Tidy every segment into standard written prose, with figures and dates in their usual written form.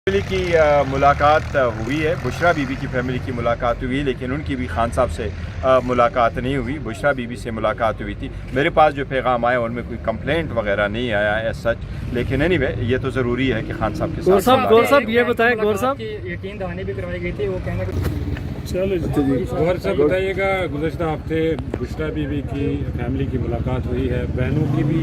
Family की मुलाकात हुई है, बुशरा बीबी की फैमिली की मुलाकात हुई, लेकिन उनकी भी खान साहब से मुलाकात नहीं हुई। बुशरा बीबी से मुलाकात हुई थी। मेरे पास जो पैगाम आया उनमें कोई कंप्लेंट वगैरह नहीं आया है सच, लेकिन एनीवे ये तो ज़रूरी है कि खान साहब के साथ। गौर साहब ये बताएं, गौर साहब यकीन दहानी भी करवाई गई थी, वो कहना चलो गौर साहब बताइएगा, गुज़श्ता हफ्ते बुशरा बीबी की फैमिली की मुलाकात हुई है, बहनों की भी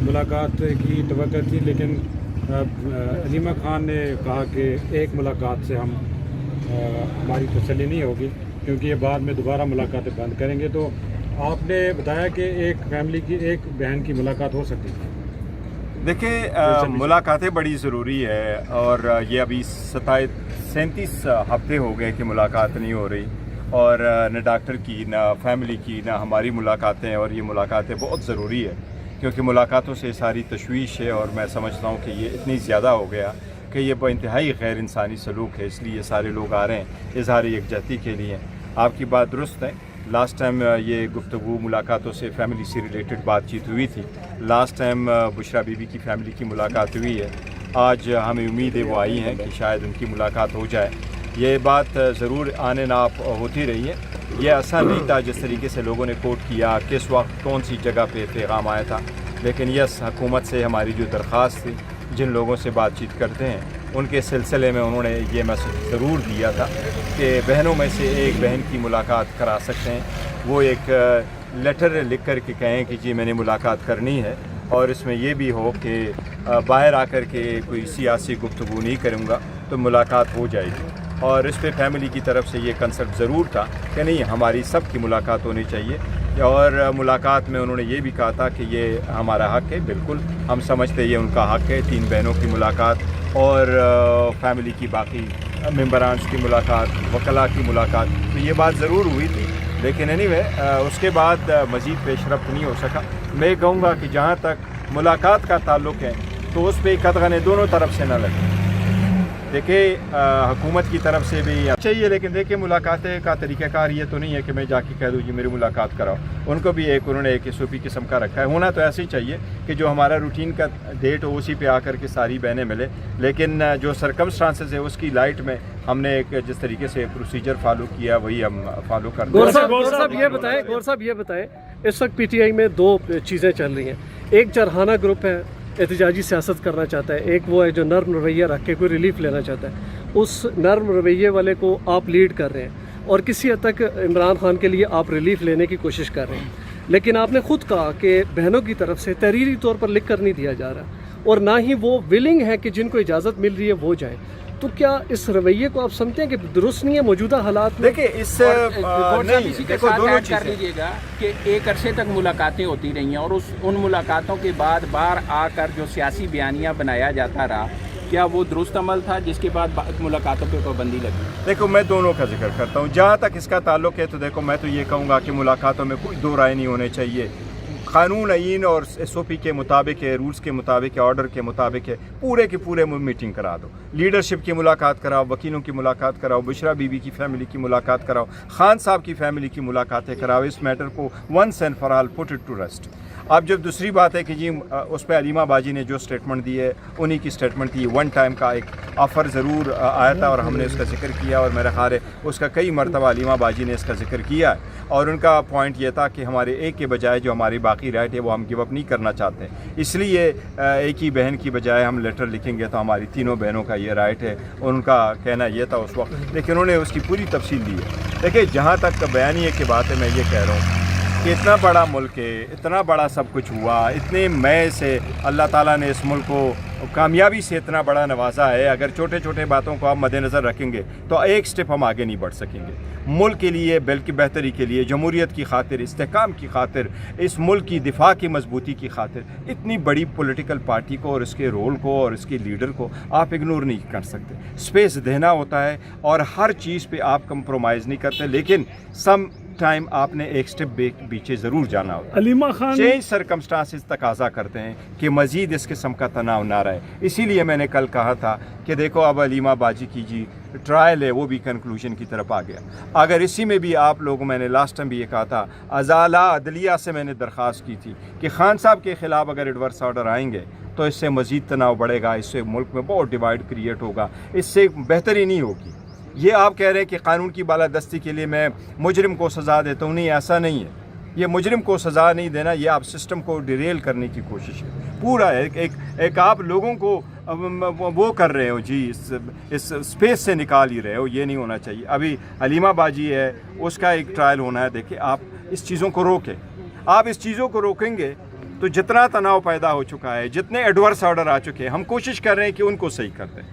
मुलाकात की तवक्को थी, लेकिन अलीमा खान ने कहा कि एक मुलाकात से हमारी तसल्ली नहीं होगी, क्योंकि ये बाद में दोबारा मुलाकातें बंद करेंगे। तो आपने बताया कि एक फैमिली की एक बहन की मुलाकात हो सकती है। देखिए, मुलाकातें बड़ी ज़रूरी है, और ये अभी 37 हफ्ते हो गए कि मुलाकात नहीं हो रही, और न डॉक्टर की, न फैमिली की, न हमारी मुलाकातें, और ये मुलाकातें बहुत ज़रूरी है, क्योंकि मुलाकातों से सारी तशवीश है, और मैं समझता हूँ कि ये इतनी ज़्यादा हो गया कि ये इंतहाई गैर इंसानी सलूक है, इसलिए ये सारे लोग आ रहे हैं इज़हार यकजहती के लिए। आपकी बात दुरुस्त है, लास्ट टाइम ये गुफ्तगू मुलाकातों से फैमिली से रिलेटेड बातचीत हुई थी। लास्ट टाइम बुशरा बीबी की फैमिली की मुलाकात हुई है। आज हमें उम्मीद है वो आई हैं कि शायद उनकी मुलाकात हो जाए। ये बात ज़रूर आने ना होती रही है। ये ऐसा नहीं था जिस तरीके से लोगों ने कोट किया, किस वक्त कौन सी जगह पे पैगाम आया था, लेकिन यस, हुकूमत से हमारी जो दरख्वास्त थी, जिन लोगों से बातचीत करते हैं, उनके सिलसिले में उन्होंने ये मैसेज ज़रूर दिया था कि बहनों में से एक बहन की मुलाकात करा सकते हैं। वो एक लेटर लिख कर के कहें कि जी मैंने मुलाकात करनी है, और इसमें ये भी हो कि बाहर आकर के कोई सियासी गुफ्तगू नहीं करूँगा, तो मुलाकात हो जाएगी। और इस पे फैमिली की तरफ से ये कंसेप्ट ज़रूर था कि नहीं, हमारी सब की मुलाकात होनी चाहिए, और मुलाकात में उन्होंने ये भी कहा था कि ये हमारा हक़ है, बिल्कुल हम समझते ये उनका हक़ है। 3 बहनों की मुलाकात और फैमिली की बाकी मेंबरान की मुलाकात, वकला की मुलाकात, तो ये बात ज़रूर हुई थी, लेकिन एनीवे उसके बाद मज़ीद पेशरफ्त नहीं हो सका। मैं कहूँगा कि जहाँ तक मुलाकात का ताल्लुक़ है, तो उस पर कदगने दोनों तरफ से न लगे। देखिए, हुकूमत की तरफ से भी चाहिए, लेकिन देखिए मुलाकातें का तरीक़ाकार ये तो नहीं है कि मैं जाके कह दूँ जी मेरी मुलाकात कराओ। उनको भी उन्होंने एक SOP किस्म का रखा है। होना तो ऐसे ही चाहिए कि जो हमारा रूटीन का डेट हो उसी पे आकर के सारी बहनें मिले, लेकिन जो सरकमस्टांसेस है उसकी लाइट में हमने एक जिस तरीके से प्रोसीजर फॉलो किया वही हम फॉलो कर। गौर साहब ये बताएं, इस वक्त PTI में 2 चीज़ें चल रही हैं। एक जरहाना ग्रुप है, एहतजाजी सियासत करना चाहता है, एक वो है जो नर्म रवैया रख के कोई रिलीफ लेना चाहता है। उस नर्म रवैये वाले को आप लीड कर रहे हैं, और किसी हद तक इमरान खान के लिए आप रिलीफ लेने की कोशिश कर रहे हैं, लेकिन आपने खुद कहा कि बहनों की तरफ से तहरीरी तौर पर लिख कर नहीं दिया जा रहा, और ना ही वो विलिंग है कि जिनको इजाज़त मिल रही है वो जाए। तो क्या इस रवैये को आप समझते हैं कि दुरुस्त नहीं है मौजूदा हालात में? देखिए, इस इसी के साथ ऐड कर लीजिएगा कि एक अरसे तक मुलाकातें होती रही हैं, और उन मुलाकातों के बाद बार आकर जो सियासी बयानियाँ बनाया जाता रहा, क्या वो दुरुस्त अमल था जिसके बाद मुलाकातों पर पाबंदी लगी? देखो, मैं दोनों का जिक्र करता हूँ। जहाँ तक इसका ताल्लुक़ है, तो देखो मैं तो ये कहूँगा कि मुलाकातों में कोई दो राय नहीं होने चाहिए। कानून आइन और SOP के मुताबिक है, रूल्स के मुताबिक है, ऑर्डर के मुताबिक है, पूरे के पूरे मीटिंग करा दो। लीडरशिप की मुलाकात कराओ, वकीलों की मुलाकात कराओ, बुशरा बीबी की फैमिली की मुलाकात कराओ, खान साहब की फैमिली की मुलाकातें कराओ। इस मैटर को once and for all put it to rest. अब जब दूसरी बात है कि जी उस पर अलीमा बाजी ने जो स्टेटमेंट दी है उन्हीं की स्टेटमेंट थी। 1 टाइम का एक ऑफ़र ज़रूर आया था, और हमने उसका जिक्र किया, और मेरा ख्याल है उसका कई मरतबा अलीमा बाजी ने इसका जिक्र किया है, और उनका पॉइंट ये था कि हमारे एक के बजाय जो हमारी बाकी राइट है वो हम गिव अप नहीं करना चाहते, इसलिए एक ही बहन की बजाय हम लेटर लिखेंगे तो हमारी तीनों बहनों का ये राइट है। उनका कहना ये था उस वक्त, लेकिन उन्होंने उसकी पूरी तफसील दी है। देखिए, जहाँ तक बयानिए की बात है, मैं ये कह रहा हूँ कि इतना बड़ा मुल्क है, इतना बड़ा सब कुछ हुआ, इतने मई से अल्लाह ताला ने इस मुल्क को कामयाबी से इतना बड़ा नवाजा है। अगर छोटे छोटे बातों को आप मद्देनज़र रखेंगे तो एक स्टेप हम आगे नहीं बढ़ सकेंगे। मुल्क के लिए, बल्कि बेहतरी के लिए, जमहूरियत की खातिर, इस्तेहकाम की खातिर, इस मुल्क की दिफा की मजबूती की खातिर इतनी बड़ी पॉलिटिकल पार्टी को और इसके रोल को और इसके लीडर को आप इग्नोर नहीं कर सकते। स्पेस देना होता है, और हर चीज़ पे आप कंप्रोमाइज़ नहीं करते, लेकिन सम टाइम आपने एक स्टेप पीछे ज़रूर जाना होता है। अलीमा खान चेंज सरकमस्टांसेस तकाजा करते हैं कि मज़ीद इस किस्म का तनाव ना रहे। इसीलिए मैंने कल कहा था कि देखो, अब अलीमा बाजी की जी ट्रायल है वो भी कंक्लूजन की तरफ आ गया। अगर इसी में भी आप लोगों, मैंने लास्ट टाइम भी ये कहा था, अज़ाला अदलिया से मैंने दरख्वास्त की थी कि खान साहब के ख़िलाफ़ अगर एडवर्स ऑर्डर आएंगे तो इससे मज़ीद तनाव बढ़ेगा, इससे मुल्क में बहुत डिवाइड क्रिएट होगा, इससे बेहतरी नहीं होगी। ये आप कह रहे हैं कि कानून की बालादस्ती के लिए मैं मुजरिम को सज़ा देता हूँ, नहीं, ऐसा नहीं है। ये मुजरिम को सज़ा नहीं देना, ये आप सिस्टम को डिरेल करने की कोशिश है पूरा। एक आप लोगों को वो कर रहे हो जी, इस स्पेस से निकाल ही रहे हो, ये नहीं होना चाहिए। अभी हलीमा बाजी है, उसका एक ट्रायल होना है। देखिए, आप इस चीज़ों को रोकें। आप इस चीज़ों को रोकेंगे तो जितना तनाव पैदा हो चुका है, जितने एडवर्स ऑर्डर आ चुके हैं, हम कोशिश कर रहे हैं कि उनको सही कर दें।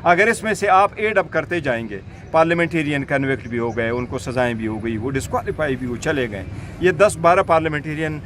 अगर इसमें से आप एड अप करते जाएंगे, पार्लियामेंटेरियन कन्विक्ट भी हो गए, उनको सज़ाएं भी हो गई, वो डिस्क्वालीफाई भी हो चले गए, ये 10-12 पार्लियामेंटेरियन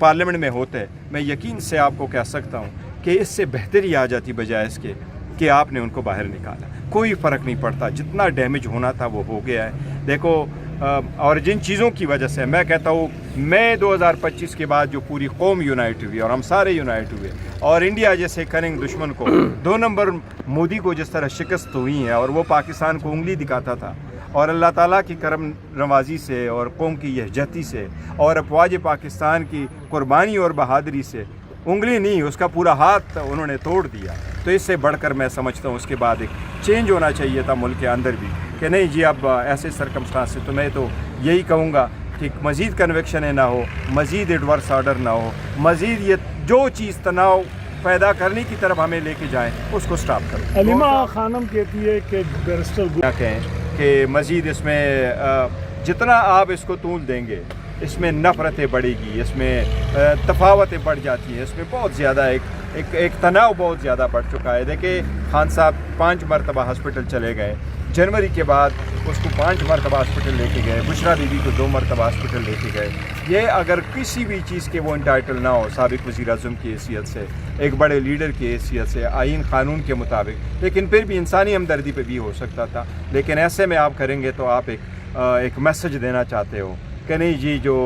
पार्लियामेंट में होते, मैं यकीन से आपको कह सकता हूँ कि इससे बेहतरी आ जाती, बजाय इसके कि आपने उनको बाहर निकाला। कोई फ़र्क नहीं पड़ता, जितना डैमेज होना था वो हो गया है। देखो, और जिन चीज़ों की वजह से मैं कहता हूँ, मई 2025 के बाद जो पूरी कौम यूनाइट हुई और हम सारे यूनाइट हुए, और इंडिया जैसे करेंगे दुश्मन को, 2 नंबर मोदी को जिस तरह शिकस्त हुई है और वो पाकिस्तान को उंगली दिखाता था, और अल्लाह ताला की करम नवाजी से और कौम की यहजती से और अफवाज पाकिस्तान की कुर्बानी और बहादुरी से उंगली नहीं, उसका पूरा हाथ उन्होंने तोड़ दिया। तो इससे बढ़कर मैं समझता हूँ उसके बाद एक चेंज होना चाहिए था मुल्क के अंदर भी, कि नहीं जी, अब ऐसे सरकमस्टांस से तो मैं तो यही कहूँगा कि मज़ीद कन्विक्शन ना हो, मज़ीद एडवर्स ऑर्डर ना हो, मज़ीद ये जो चीज़ तनाव पैदा करने की तरफ हमें लेके जाएं, उसको स्टॉप करो। हलीमा खानम कहती है कि बैरिस्टर क्या कहें कि मज़ीद इसमें जितना आप इसको तूल देंगे, इसमें नफ़रतें बढ़ेगी, इसमें तफावतें बढ़ जाती हैं, इसमें बहुत ज़्यादा एक तनाव बहुत ज़्यादा बढ़ चुका है। देखिए, खान साहब 5 मरतबा हॉस्पिटल चले गए, जनवरी के बाद उसको 5 मरतबा हॉस्पिटल लेके गए, बुशरा बीबी को 2 मरतबा हॉस्पिटल लेके गए। ये अगर किसी भी चीज़ के वो इंटाइटल ना हो, साबिक़ वज़ीर-ए-आज़म की हैसियत से, एक बड़े लीडर की हैसियत से, आइन कानून के मुताबिक, लेकिन फिर भी इंसानी हमदर्दी पे भी हो सकता था। लेकिन ऐसे में आप करेंगे तो आप एक मैसेज देना चाहते हो कि नहीं जी, जो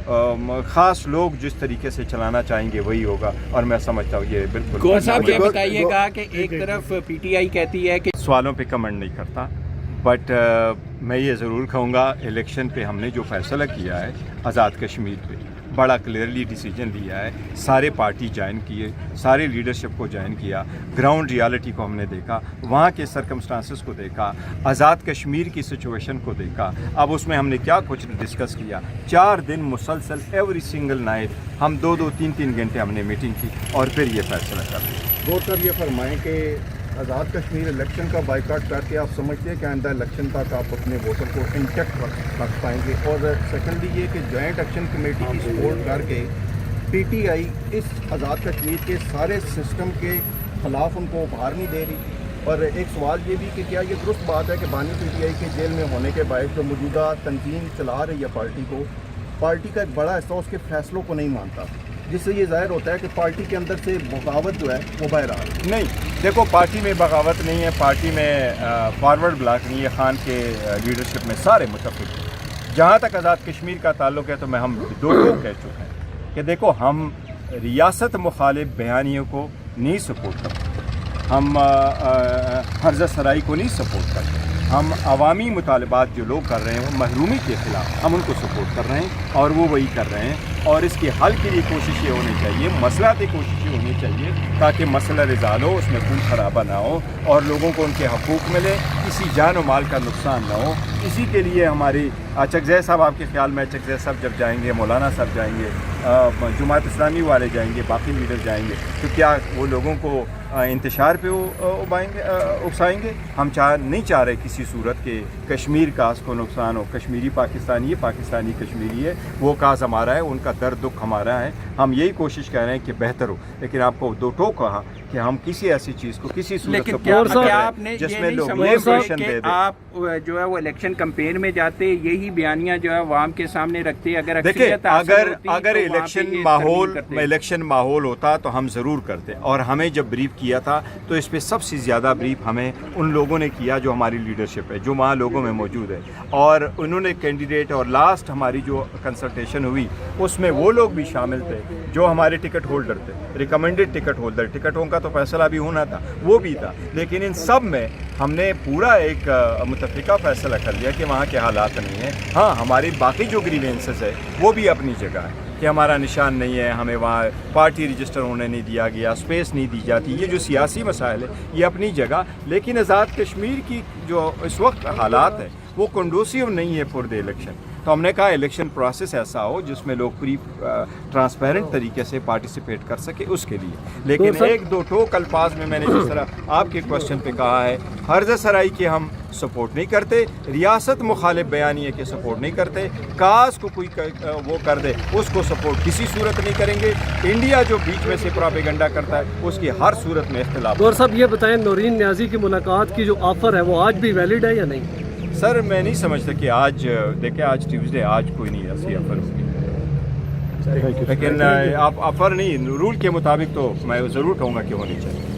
ख़ास लोग जिस तरीके से चलाना चाहेंगे वही होगा, और मैं समझता हूँ ये बिल्कुल। गौर साहब, ये बताइएगा कि एक तरफ पीटीआई कहती है कि सवालों पे कमेंट नहीं करता, बट मैं ये ज़रूर कहूँगा, इलेक्शन पे हमने जो फ़ैसला किया है आज़ाद कश्मीर पे, बड़ा क्लियरली डिसीजन लिया है। सारे पार्टी ज्वाइन किए, सारे लीडरशिप को ज्वाइन किया, ग्राउंड रियलिटी को हमने देखा, वहाँ के सर्कमस्टांसेस को देखा, आज़ाद कश्मीर की सिचुएशन को देखा। अब उसमें हमने क्या कुछ डिस्कस किया, 4 दिन मुसलसल एवरी सिंगल नाइट हम 2-2, 3-3 घंटे हमने मीटिंग की और फिर ये फैसला कर लिया। गौर साहब, ये फरमाएँ कि आज़ाद कश्मीर इलेक्शन का बाइकाट करके आप समझते हैं कि आइंदा इलेक्शन तक आप अपने वोटर को इंटेक्ट रख पाएंगे? और सेकेंडली ये कि जॉइंट एक्शन कमेटी की सपोर्ट करके पीटीआई इस आज़ाद कश्मीर के सारे सिस्टम के ख़िलाफ़ उनको बाहर नहीं दे रही। और एक सवाल ये भी कि क्या ये दुरुस्त बात है कि बानी पीटीआई के जेल में होने के बाद जो मौजूदा तंजीम चला रही है पार्टी को, पार्टी का एक बड़ा हिस्सा उसके फैसलों को नहीं मानता, जिससे ये ज़ाहिर होता है कि पार्टी के अंदर से बगावत जो है वो बाहर आ रही है? नहीं, देखो, पार्टी में बगावत नहीं है, पार्टी में फॉरवर्ड ब्लॉक नहीं है, खान के लीडरशिप में सारे मुतफ़िक़ हैं। जहाँ तक आज़ाद कश्मीर का ताल्लुक़ है तो मैं हम 2 कह चुके हैं कि देखो, हम रियासत मुखालिफ बयानियों को नहीं सपोर्ट करते, हम हर्ज़ सराई को नहीं सपोर्ट करते, हम अवामी मुतालबात जो लोग कर रहे हैं वो महरूमी के ख़िलाफ़ हम उनको सपोर्ट कर रहे हैं और वो वही कर रहे हैं। और इसके हल के लिए कोशिशें होनी चाहिए, मसलाती कोशिशें होनी चाहिए ताकि मसला रिज़ाल हो, उसमें खून खराबा ना हो और लोगों को उनके हकूक़ मिले, किसी जान और माल का नुकसान ना हो। इसी के लिए हमारी चकज़ई साहब, आपके ख्याल में चकज़ई साहब जब जाएंगे, मौलाना साहब जाएंगे, जमात इस्लामी वाले जाएंगे, बाकी लीडर जाएंगे, तो क्या वो लोगों को इंतशार पे उकसाएंगे? हम नहीं चाह रहे किसी सूरत के कश्मीर काज को नुकसान हो। कश्मीरी पाकिस्तानी है, पाकिस्तानी कश्मीरी है, वो काज हमारा है, उनका दर्द दुख हमारा है। हम यही कोशिश कर रहे हैं कि बेहतर हो, लेकिन आपको 2 टोक कहा कि हम किसी ऐसी चीज़ को किसी सूरत लेकिन क्या आपने जिसमें लोग कि आप जो है वो इलेक्शन कैंपेन में जाते, यही बयानियां जो है आवाम के सामने रखते। अगर देखिए, अगर इलेक्शन माहौल होता तो हम ज़रूर करते, और हमें जब ब्रीफ किया था तो इस पर सबसे ज़्यादा ब्रीफ हमें उन लोगों ने किया जो हमारी लीडरशिप है, जो वहाँ लोगों में मौजूद है, और उन्होंने कैंडिडेट, और लास्ट हमारी जो कंसल्टेशन हुई उसमें वो लोग भी शामिल थे जो हमारे टिकट होल्डर थे, रिकमेंडेड टिकट होल्डर। टिकटों का तो फैसला भी होना था, वो भी था, लेकिन इन सब में हमने पूरा एक मुतफ़िका फैसला कर लिया कि वहाँ के हालात नहीं हैं। हाँ, हमारी बाकी जो ग्रीवेंसेस है वो भी अपनी जगह है, کہ ہمارا نشان نہیں ہے, ہمیں وہاں پارٹی رجسٹر ہونے نہیں دیا گیا, اسپیس نہیں دی جاتی. یہ جو سیاسی مسائل ہے یہ اپنی جگہ, لیکن آزاد کشمیر کی جو اس وقت حالات ہے وہ کنڈوسیو نہیں ہے فور دی الیکشن. تو ہم نے کہا الیکشن پروسیس ایسا ہو جس میں لوگ پوری ٹرانسپیرنٹ طریقے سے پارٹیسپیٹ کر سکے اس کے لیے. لیکن ایک دو ٹوک الفاظ میں نے جس طرح آپ کے کوشچن پہ کہا ہے, حرزہ سرائی کے ہم سپورٹ نہیں کرتے, ریاست مخالف بیانیے کے سپورٹ نہیں کرتے, کاز کو کوئی وہ کر دے اس کو سپورٹ کسی صورت نہیں کریں گے. انڈیا جو بیچ میں سے پراپیگنڈا کرتا ہے اس کی ہر صورت میں اختلاف. گور صاحب یہ بتائیں, نورین نیازی کی ملاقات کی جو آفر ہے وہ آج بھی ویلڈ ہے یا نہیں؟ سر میں نہیں سمجھتا کہ آج دیکھیں, آج ٹیوزڈے, آج کوئی نہیں ایسی آفر ہوگی, لیکن آپ آفر نہیں, رول کے مطابق تو میں ضرور کہوں گا کہ ہونی چاہیے.